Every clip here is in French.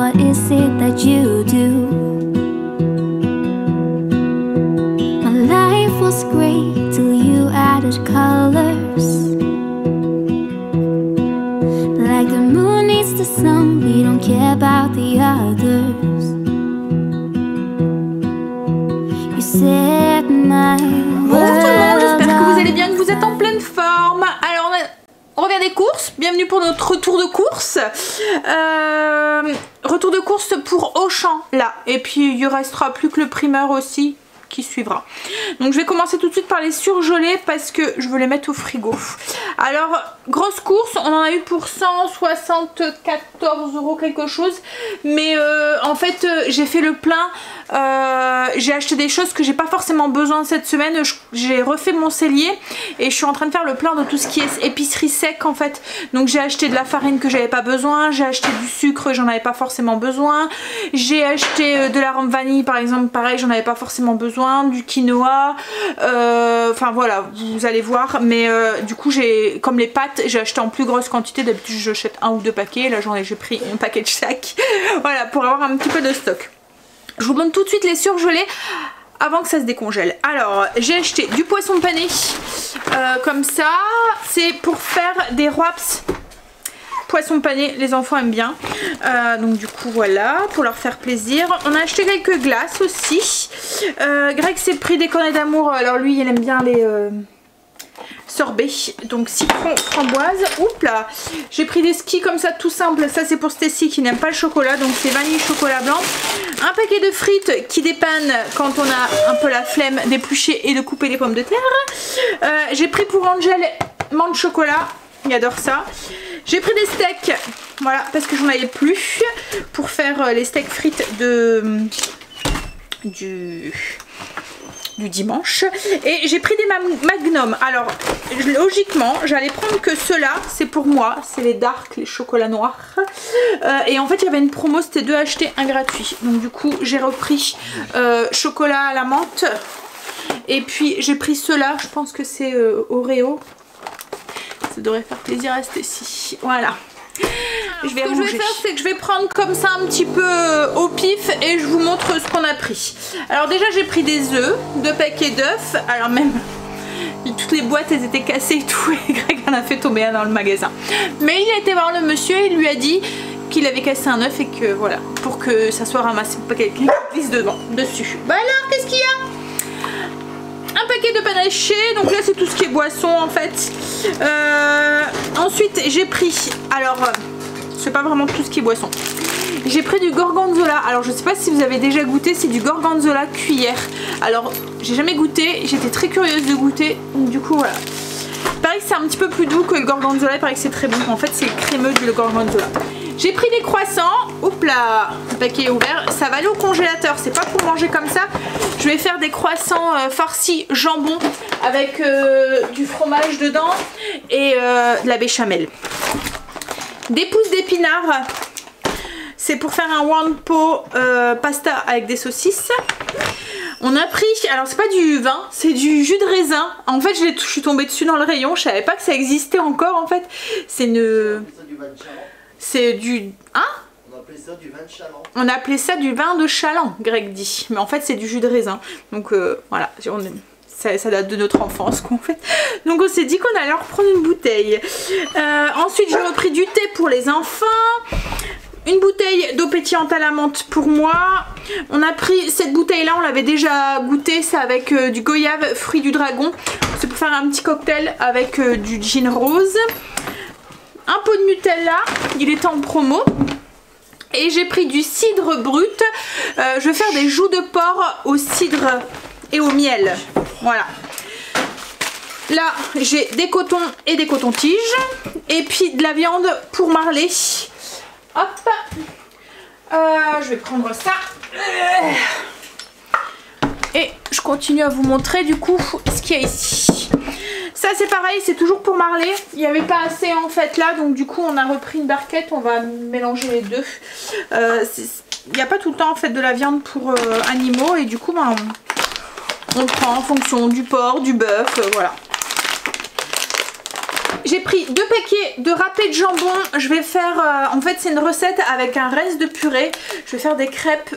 what is it that you do? My life was great till you added colors. Like the moon needs the sun, we don't care about the others. You set my Bonjour tout le monde, j'espère que vous allez world bien, que vous êtes en pleine forme. Alors on revient des courses, bienvenue pour notre retour de course. Retour de course pour Auchan là, et puis il ne restera plus que le primeur aussi qui suivra. Donc je vais commencer tout de suite par les surgelés parce que je veux les mettre au frigo. Alors grosse course, on en a eu pour 174 € quelque chose, mais en fait j'ai fait le plein. J'ai acheté des choses que j'ai pas forcément besoin cette semaine. J'ai refait mon cellier et je suis en train de faire le plein de tout ce qui est épicerie sec en fait. Donc j'ai acheté de la farine que j'avais pas besoin, j'ai acheté du sucre, j'en avais pas forcément besoin, j'ai acheté de l'arôme vanille par exemple, pareil j'en avais pas forcément besoin, du quinoa, enfin voilà vous allez voir. Mais du coup j'ai, comme les pâtes, j'ai acheté en plus grosse quantité. D'habitude j'achète 1 ou 2 paquets, là j'ai pris un paquet de chaque. Voilà, pour avoir un petit peu de stock. Je vous montre tout de suite les surgelés avant que ça se décongèle. Alors j'ai acheté du poisson pané comme ça, c'est pour faire des wraps poisson pané, les enfants aiment bien. Donc du coup voilà, pour leur faire plaisir. On a acheté quelques glaces aussi. Greg s'est pris des cornets d'amour, alors lui il aime bien les sorbet, donc citron framboise. Oups là, j'ai pris des skis comme ça tout simple, ça c'est pour Stacy qui n'aime pas le chocolat, donc c'est vanille chocolat blanc. Un paquet de frites qui dépanne quand on a un peu la flemme d'éplucher et de couper les pommes de terre. J'ai pris pour Angel menthe chocolat, il adore ça. J'ai pris des steaks, voilà, parce que j'en avais plus pour faire les steaks frites du dimanche. Et j'ai pris des magnums. Alors logiquement j'allais prendre que ceux-là, c'est pour moi, c'est les dark, les chocolats noirs. Et en fait il y avait une promo, c'était 2 achetés 1 gratuit. Donc du coup j'ai repris chocolat à la menthe. Et puis j'ai pris ceux-là, je pense que c'est Oreo. Ça devrait faire plaisir à Stacy. Voilà. Alors, ce que je vais faire, c'est que je vais prendre comme ça un petit peu au pif et je vous montre ce qu'on a pris. Alors déjà j'ai pris des œufs, 2 paquets d'œufs. Alors même toutes les boîtes elles étaient cassées et tout, et Greg en a fait tomber un dans le magasin. Mais il a été voir le monsieur et il lui a dit qu'il avait cassé un œuf et que voilà, pour que ça soit ramassé, pas quelqu'un qui glisse dessus. Bah alors qu'est-ce qu'il y a? Un paquet de panaché, donc là c'est tout ce qui est boisson en fait. Ensuite j'ai pris, alors c'est pas vraiment tout ce qui est boisson, j'ai pris du gorgonzola. Alors je sais pas si vous avez déjà goûté, c'est du gorgonzola cuillère. Alors j'ai jamais goûté, j'étais très curieuse de goûter, donc du coup voilà. Il paraît que c'est un petit peu plus doux que le gorgonzola, il paraît que c'est très bon, en fait c'est crémeux du gorgonzola. J'ai pris des croissants, oups là, le paquet est ouvert, ça va aller au congélateur, c'est pas pour manger comme ça. Je vais faire des croissants farcis jambon avec du fromage dedans et de la béchamel. Des pousses d'épinards, c'est pour faire un wonpo pasta avec des saucisses. On a pris, alors c'est pas du vin, c'est du jus de raisin. En fait je suis tombée dessus dans le rayon, je savais pas que ça existait encore en fait. C'est une... C'est du... Hein? On appelait ça du vin de Chaland. On appelait ça du vin de Chaland, Greg dit. Mais en fait c'est du jus de raisin. Donc voilà, ça date de notre enfance quoi en fait. Donc on s'est dit qu'on allait en reprendre une bouteille. Ensuite j'ai repris du thé pour les enfants. Une bouteille d'eau pétillante à la menthe pour moi. On a pris cette bouteille là, on l'avait déjà goûté, c'est avec du goyave fruit du dragon. C'est pour faire un petit cocktail avec du gin rose. Un pot de Nutella, il était en promo. Et j'ai pris du cidre brut. Je vais faire des joues de porc au cidre et au miel. Voilà. Là, j'ai des cotons et des cotons-tiges. Et puis de la viande pour Marley. Hop. Je vais prendre ça. Et je continue à vous montrer du coup ce qu'il y a ici. Ça c'est pareil, c'est toujours pour Marley. Il n'y avait pas assez en fait là, donc du coup on a repris une barquette, on va mélanger les deux. Il n'y a pas tout le temps en fait de la viande pour animaux et du coup ben, on prend en fonction du porc, du bœuf, voilà. J'ai pris 2 paquets de râpé de jambon. Je vais faire, en fait c'est une recette avec un reste de purée. Je vais faire des crêpes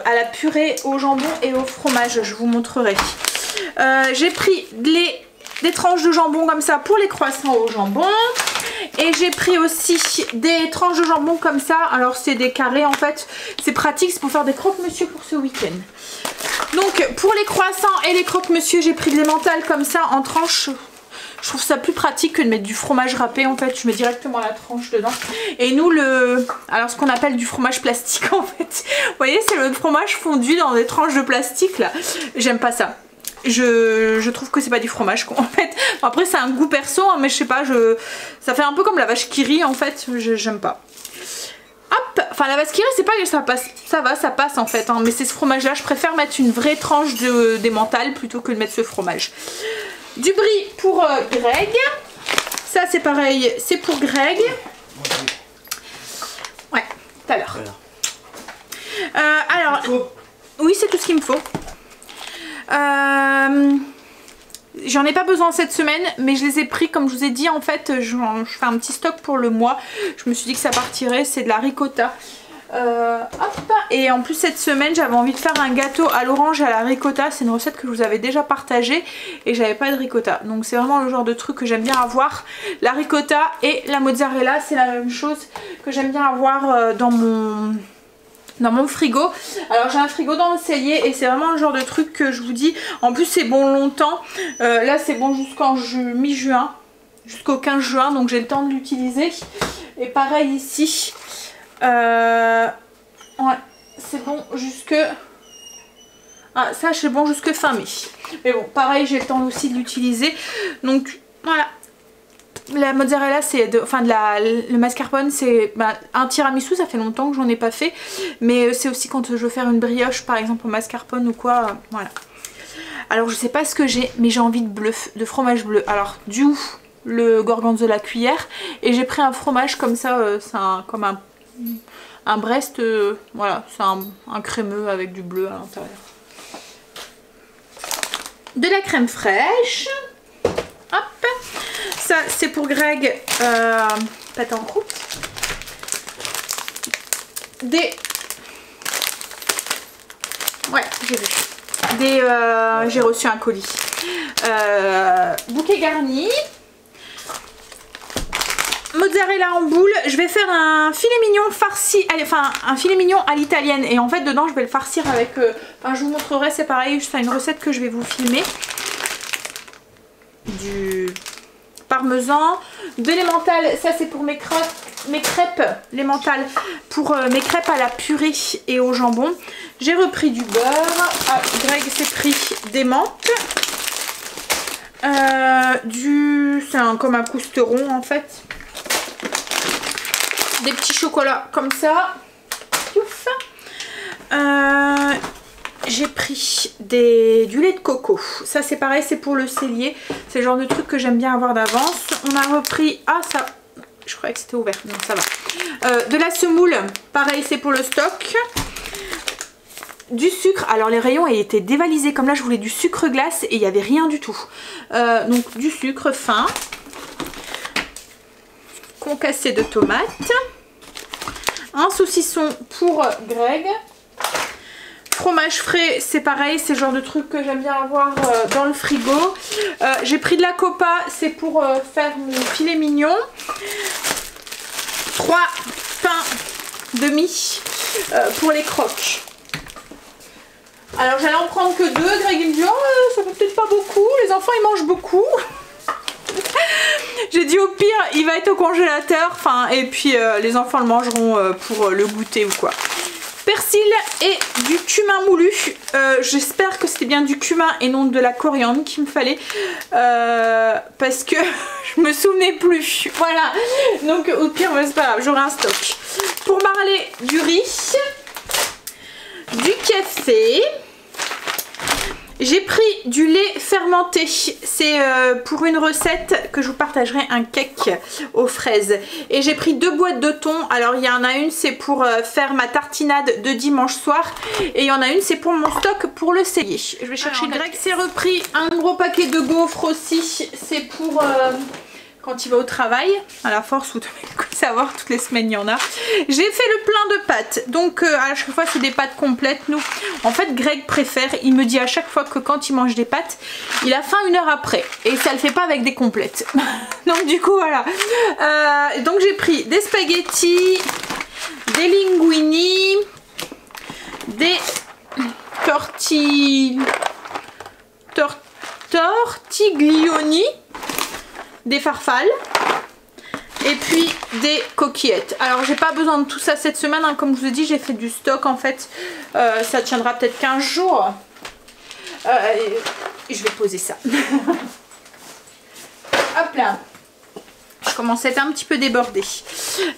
à la purée au jambon et au fromage, je vous montrerai. J'ai pris des tranches de jambon comme ça pour les croissants au jambon. Et j'ai pris aussi des tranches de jambon comme ça. Alors c'est des carrés en fait. C'est pratique, c'est pour faire des croque-monsieur pour ce week-end. Donc pour les croissants et les croque-monsieur, j'ai pris de l'emmental comme ça en tranches. Je trouve ça plus pratique que de mettre du fromage râpé en fait. Je mets directement la tranche dedans. Et nous alors ce qu'on appelle du fromage plastique en fait. Vous voyez, c'est le fromage fondu dans des tranches de plastique là. J'aime pas ça. Je trouve que c'est pas du fromage en fait. Après c'est un goût perso hein, mais je sais pas, ça fait un peu comme la vache qui rit en fait. J'aime pas. Hop, enfin la vache qui rit c'est pas que ça passe, ça passe en fait hein, mais c'est ce fromage là, je préfère mettre une vraie tranche d'emmental plutôt que de mettre ce fromage. Du brie pour Greg. Ça c'est pareil, c'est pour Greg. Ouais, tout à l'heure. Alors, oui c'est tout ce qu'il me faut. J'en ai pas besoin cette semaine mais je les ai pris comme je vous ai dit en fait. Je fais un petit stock pour le mois. Je me suis dit que ça partirait, c'est de la ricotta. Hop. Et en plus cette semaine j'avais envie de faire un gâteau à l'orange et à la ricotta. C'est une recette que je vous avais déjà partagée et j'avais pas de ricotta, donc c'est vraiment le genre de truc que j'aime bien avoir. La ricotta et la mozzarella c'est la même chose que j'aime bien avoir dans mon frigo. Alors j'ai un frigo dans le cellier et c'est vraiment le genre de truc que je vous dis. En plus c'est bon longtemps. Là c'est bon jusqu'en mi-juin, jusqu'au 15 juin, donc j'ai le temps de l'utiliser. Et pareil ici. Ouais, c'est bon jusque... Ah, ça c'est bon jusque fin mai. Mais bon, pareil, j'ai le temps aussi de l'utiliser. Donc voilà. La mozzarella, c'est le mascarpone, c'est un tiramisu, ça fait longtemps que j'en ai pas fait. Mais c'est aussi quand je veux faire une brioche, par exemple au mascarpone ou quoi. Voilà. Alors je sais pas ce que j'ai, mais j'ai envie de fromage bleu. Alors du coup, le gorgonzola cuillère. Et j'ai pris un fromage comme ça, c'est comme un Brest, voilà, c'est un crémeux avec du bleu à l'intérieur. De la crème fraîche. Hop. Ça c'est pour Greg, pâte en croûte. Ouais, j'ai vu. J'ai reçu un colis. Bouquet garni. Mozzarella en boule. Je vais faire un filet mignon farci, enfin un filet mignon à l'italienne. Et en fait dedans je vais le farcir avec, je vous montrerai, c'est pareil, c'est une recette que je vais vous filmer. Du parmesan, de l'emmental, ça c'est pour mes crêpes, l'emmental pour mes crêpes à la purée et au jambon. J'ai repris du beurre. Ah, Greg s'est pris des menthes. C'est comme un cousteron en fait. Des petits chocolats comme ça. Ouf. J'ai pris du lait de coco. Ça c'est pareil, c'est pour le cellier. C'est le genre de truc que j'aime bien avoir d'avance. On a repris... Ah ça... Je croyais que c'était ouvert. Non, ça va. De la semoule. Pareil, c'est pour le stock. Du sucre. Alors les rayons étaient dévalisés. Comme là je voulais du sucre glace et il n'y avait rien du tout. Donc du sucre fin. Concassé de tomates. Un saucisson pour Greg. Fromage frais, c'est pareil, c'est le genre de truc que j'aime bien avoir dans le frigo. J'ai pris de la copa, c'est pour faire mon filet mignon. 3 pains demi pour les croques. Alors j'allais en prendre que 2, Greg il me dit oh, ça fait peut-être pas beaucoup, les enfants ils mangent beaucoup. J'ai dit au pire il va être au congélateur, et puis les enfants le mangeront pour le goûter ou quoi. Persil et du cumin moulu. J'espère que c'était bien du cumin et non de la coriandre qu'il me fallait. Parce que je me souvenais plus. Voilà. Donc au pire, c'est pas grave, j'aurai un stock. Pour marler, du riz. Du café. J'ai pris du lait fermenté, c'est pour une recette que je vous partagerai, un cake aux fraises. Et j'ai pris 2 boîtes de thon. Alors il y en a une c'est pour faire ma tartinade de dimanche soir. Et il y en a une c'est pour mon stock pour le cellier. Je vais chercher. Greg s'est repris un gros paquet de gaufres aussi. C'est pour quand il va au travail, à la force vous devez le savoir, toutes les semaines il y en a. J'ai fait le plein de pâtes, donc à chaque fois c'est des pâtes complètes. Nous, en fait Greg préfère, il me dit à chaque fois que quand il mange des pâtes, il a faim 1 heure après, et ça le fait pas avec des complètes. Donc du coup voilà, donc j'ai pris des spaghettis, des linguini, des tortiglioni, des farfales et puis des coquillettes. Alors j'ai pas besoin de tout ça cette semaine, hein. Comme je vous ai dit, j'ai fait du stock en fait, ça tiendra peut-être 15 jours. Et je vais poser ça. Hop là, je commence à être un petit peu débordée.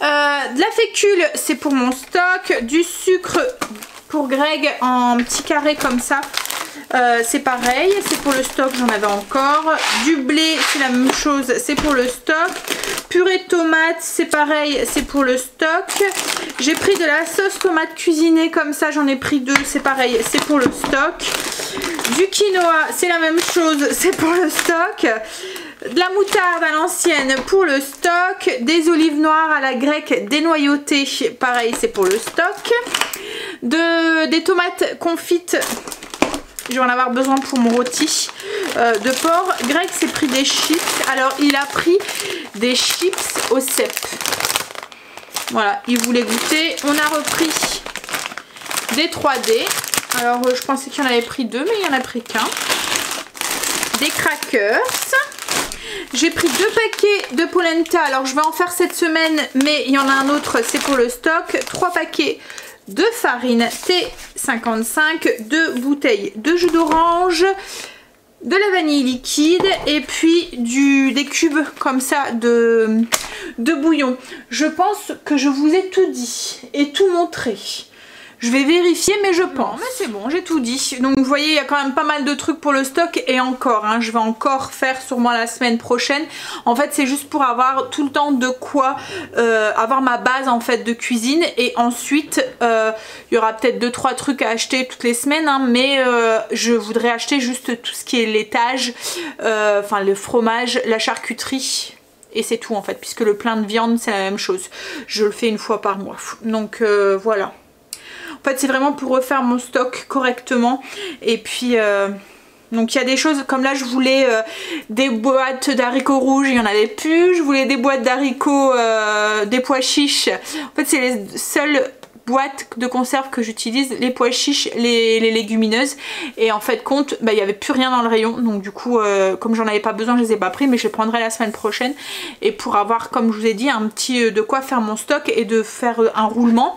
De la fécule, c'est pour mon stock. Du sucre pour Greg en petits carrés comme ça. C'est pareil, c'est pour le stock, j'en avais encore. Du blé, c'est la même chose, c'est pour le stock. Purée de tomates, c'est pareil, c'est pour le stock. J'ai pris de la sauce tomate cuisinée comme ça, j'en ai pris 2, c'est pareil, c'est pour le stock. Du quinoa, c'est la même chose, c'est pour le stock. De la moutarde à l'ancienne pour le stock. Des olives noires à la grecque dénoyautées, pareil, c'est pour le stock. Des tomates confites, je vais en avoir besoin pour mon rôti de porc. Greg s'est pris des chips. Alors il a pris des chips au cèpe. Voilà, il voulait goûter. On a repris des 3D. Alors je pensais qu'il y en avait pris 2, mais il n'y en a pris qu'un. Des crackers. J'ai pris 2 paquets de polenta. Alors je vais en faire cette semaine, mais il y en a un autre, c'est pour le stock. 3 paquets de farine T55, 2 bouteilles de jus d'orange, de la vanille liquide et puis des cubes comme ça de bouillon. Je pense que je vous ai tout dit et tout montré. Je vais vérifier, mais je pense. Non, mais c'est bon, j'ai tout dit. Donc vous voyez, il y a quand même pas mal de trucs pour le stock. Et encore, hein, je vais encore faire sûrement la semaine prochaine. En fait, c'est juste pour avoir tout le temps de quoi avoir ma base en fait de cuisine. Et ensuite, il y aura peut-être 2-3 trucs à acheter toutes les semaines. Hein, mais je voudrais acheter juste tout ce qui est laitage, enfin le fromage, la charcuterie. Et c'est tout en fait, puisque le plein de viande, c'est la même chose. Je le fais 1 fois par mois. Donc voilà. En fait c'est vraiment pour refaire mon stock correctement. Et puis donc il y a des choses comme là, je voulais des boîtes d'haricots rouges, il n'y en avait plus. Je voulais des boîtes d'haricots, des pois chiches. En fait c'est les seules boîtes de conserve que j'utilise, les pois chiches, les légumineuses. Et en fait compte, bah, il n'y avait plus rien dans le rayon. Donc du coup comme j'en avais pas besoin, je les ai pas pris, mais je les prendrai la semaine prochaine. Et pour avoir, comme je vous ai dit, un petit de quoi faire mon stock et de faire un roulement.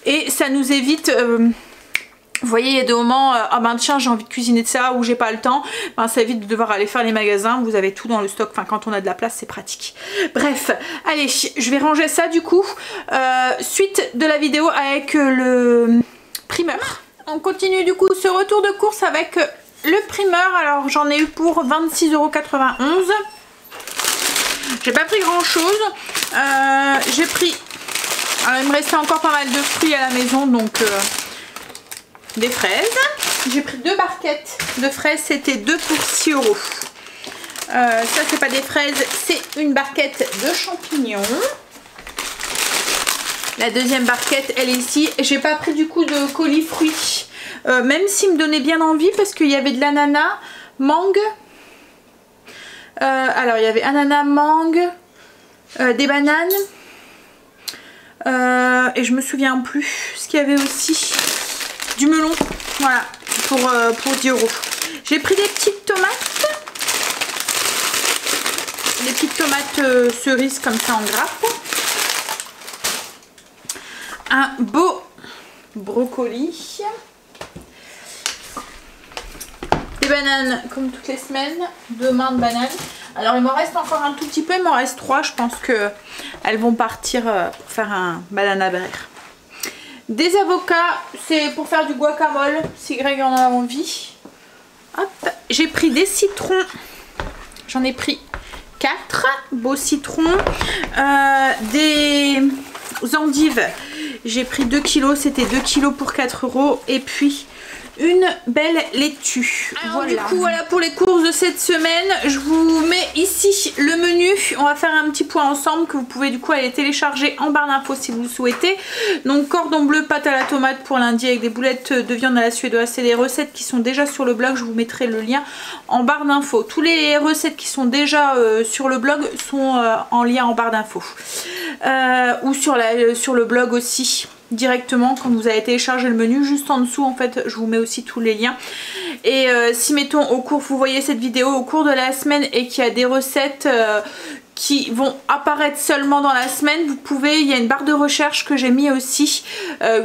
Et ça nous évite... vous voyez, il y a des moments, ah ben tiens, j'ai envie de cuisiner de ça ou j'ai pas le temps. Ben, ça évite de devoir aller faire les magasins. Vous avez tout dans le stock. Enfin, quand on a de la place, c'est pratique. Bref, allez, je vais ranger ça du coup. Suite de la vidéo avec le primeur. On continue du coup ce retour de course avec le primeur. Alors, j'en ai eu pour 26,91 €. J'ai pas pris grand chose. J'ai pris... Alors, il me restait encore pas mal de fruits à la maison, donc... des fraises. J'ai pris 2 barquettes de fraises, c'était 2 pour 6 €. Ça c'est pas des fraises, c'est une barquette de champignons. La deuxième barquette elle est ici. J'ai pas pris du coup de colis fruits, même s'il me donnait bien envie parce qu'il y avait de l'ananas, mangue. Alors il y avait ananas, mangue, des bananes. Et je me souviens plus ce qu'il y avait aussi. Du melon, voilà, pour 10 €. J'ai pris des petites tomates. Des petites tomates cerises comme ça en grappe. Un beau brocoli. Des bananes comme toutes les semaines. 2 mains de bananes. Alors il m'en reste encore un tout petit peu, il m'en reste 3. Je pense qu'elles vont partir pour faire un banana berry. Des avocats, c'est pour faire du guacamole, si Greg en a envie. Hop, j'ai pris des citrons. J'en ai pris 4 beaux citrons. Des endives. J'ai pris 2 kilos, c'était 2 kilos pour 4 €. Et puis une belle laitue. Alors, du coup voilà pour les courses de cette semaine. Je vous mets ici le menu. On va faire un petit point ensemble que vous pouvez du coup aller télécharger en barre d'infos si vous le souhaitez. Donc cordon bleu, pâte à la tomate pour lundi avec des boulettes de viande à la suédoise. C'est des recettes qui sont déjà sur le blog. Je vous mettrai le lien en barre d'infos. Tous les recettes qui sont déjà sur le blog sont en lien en barre d'infos. Ou sur le blog aussi. Directement quand vous avez téléchargé le menu, juste en dessous en fait je vous mets aussi tous les liens. Et si mettons au cours, vous voyez cette vidéo au cours de la semaine et qu'il y a des recettes qui vont apparaître seulement dans la semaine, vous pouvez, il y a une barre de recherche que j'ai mis aussi,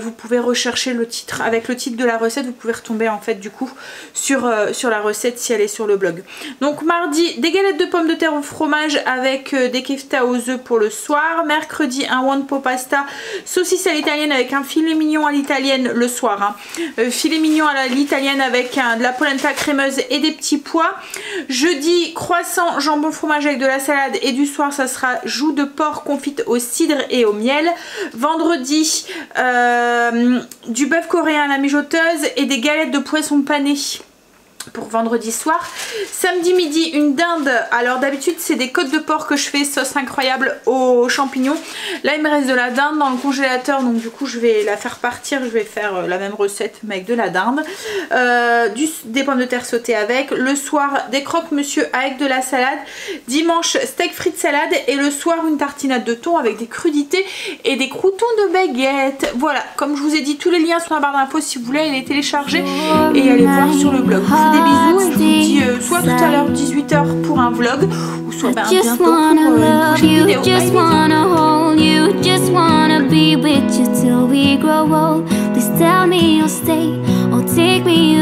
vous pouvez rechercher le titre, avec le titre de la recette vous pouvez retomber en fait du coup sur la recette si elle est sur le blog. Donc mardi, des galettes de pommes de terre au fromage avec des kefta aux œufs pour le soir. Mercredi, un one pot pasta saucisse à l'italienne avec un filet mignon à l'italienne le soir, filet mignon à l'italienne avec de la polenta crémeuse et des petits pois. Jeudi, croissant jambon fromage avec de la salade et du soir ça sera joues de porc confite au cidre et au miel. Vendredi, du bœuf coréen à la mijoteuse et des galettes de poisson pané pour vendredi soir. Samedi midi, une dinde. Alors d'habitude c'est des côtes de porc que je fais sauce incroyable aux champignons. Là il me reste de la dinde dans le congélateur, donc du coup je vais la faire partir. Je vais faire la même recette mais avec de la dinde. Des pommes de terre sautées avec. Le soir des croque-monsieur avec de la salade. Dimanche steak frites salade et le soir une tartinade de thon avec des crudités et des croûtons de baguette. Voilà, comme je vous ai dit, tous les liens sont dans la barre d'infos si vous voulez aller les télécharger et aller voir sur le blog. Des bisous et je vous dis soit tout à l'heure 18 h pour un vlog ou soit bientôt pour une prochaine vidéo. Bye.